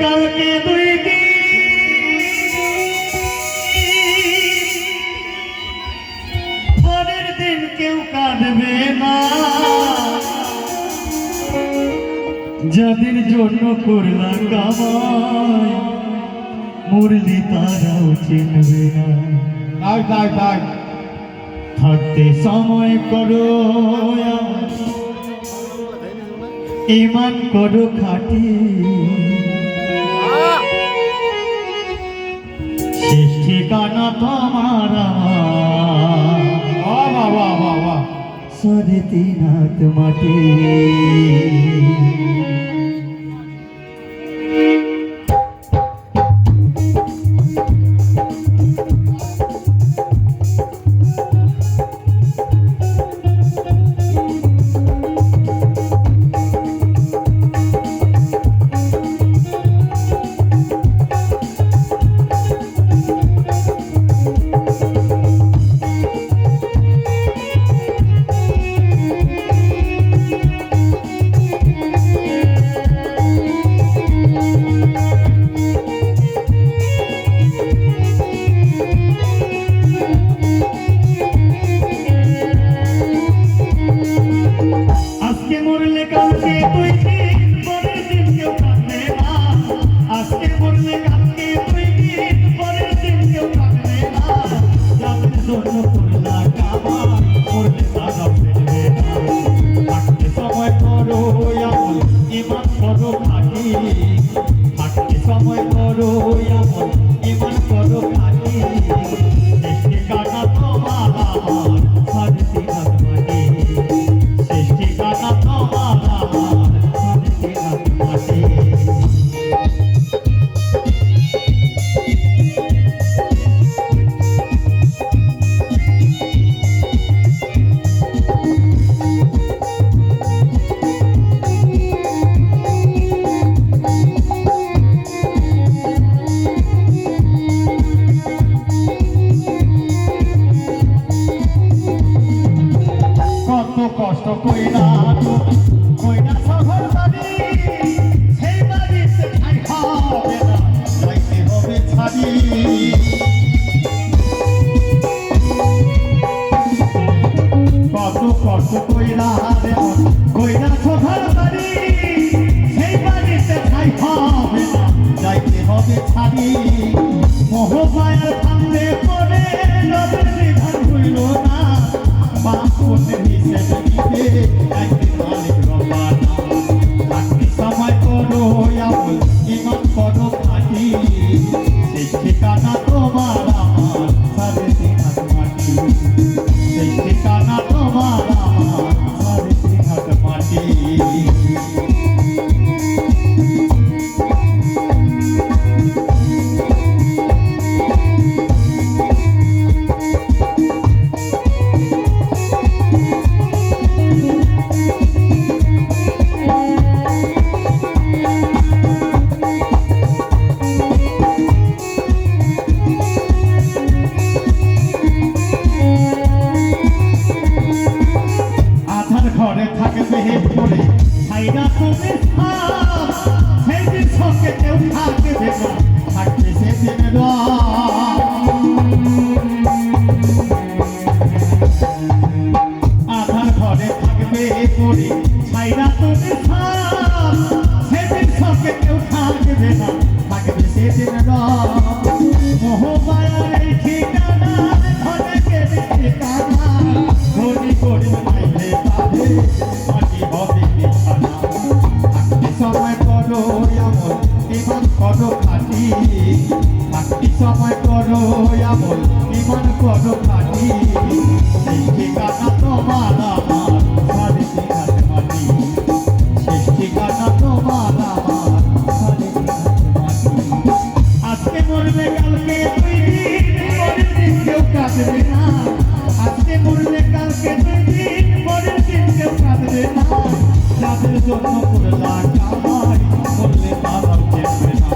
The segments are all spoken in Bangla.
কালকে দুই দিন পরের দিন কেউ কাঁদবে না, যাদের জন্য করলা কামাই মুরলি তারাও চিনবে না। থাকতে সময় করো ইমান করো খাটি, শেষ ঠিকানা তোমার সাড়ে 3 হাত মাটি। সময় করো এমন ইমান করো খাটি, শেষ ঠিকানা তোমার আমার সাড়ে 3 হাত মাটি, শেষ ঠিকানা তোমার আমার সাড়ে 3 হাত মাটি। কষ্ট কইরা কইরা শহর বাড়ি, সেই বাড়িতে ঠাই হবে না, যাইতে হবে ছাড়ি। কত কষ্ট কইরা কইরা শহর বাড়ি, সেই বাড়িতে ঠাই হবে না, যাইতে হবে ছাড়ি। মোহমায়ার ফান্দে পড়ে নবের বিধান হইল না, বাপ কোনের হিসেবে দিবে একদিন মালিক রব্বানা। থাকতে সময় করো আমল ইমান করো খাটি, শেষ ঠিকানা তোমার আমার সাড়ে 3 হাত মাটি, শেষ ঠিকানা তোমার আমার সাড়ে 3 হাত মাটি। ঘরে থাকবে পড়ে ছাইরা তুমি সেদিন সঙ্গে কেউ থাকবে না, থাকবে সেদিন আধার ঘরে থাকবে পড়ে ছাইরা তুমি সেদিন সঙ্গে কেউ থাকবে না, থাকবে সেদিন মোহমায়ার এই ঠিকানা ঘরে কেড়ে ঠিকানা, ধনী গরিব নাইলে পাবে মাটি হবে বিছানা। থাকতে সময় করো আমল ইমান করো খাটি, থাকতে সময় করো আমল ইমান করো খাটি, শেষ ঠিকানা তোমার আমার সাড়ে 3 হাত মাটি, শেষ ঠিকানা তোমার আমার সাড়ে 3 হাত মাটি। আজকে মরবে কালকে দুই দিন, পরের দিন কেউ কাঁদবে না, আজকে মরবে কালকে দুই দিন, পরের দিন কেউ কাঁদবে না, যাদের জন্য করলা কামাই করলে তারাও দেখবে না।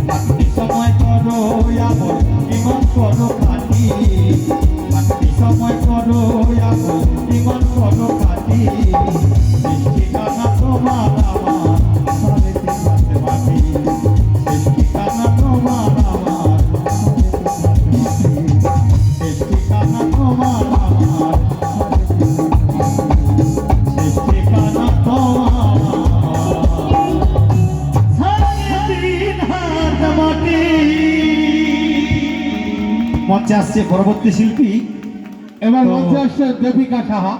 থাকতে সময় করো আমল ইমান করো খাটি, থাকতে সময় করো আমল ইমান করো খাটি, শেষ ঠিকানা তোমার আমার সাড়ে 3 হাত মাটি, মঞ্চে আসছে পরবর্তী শিল্পী এবার তো- মঞ্চে আসছে দেবিকা সাহা।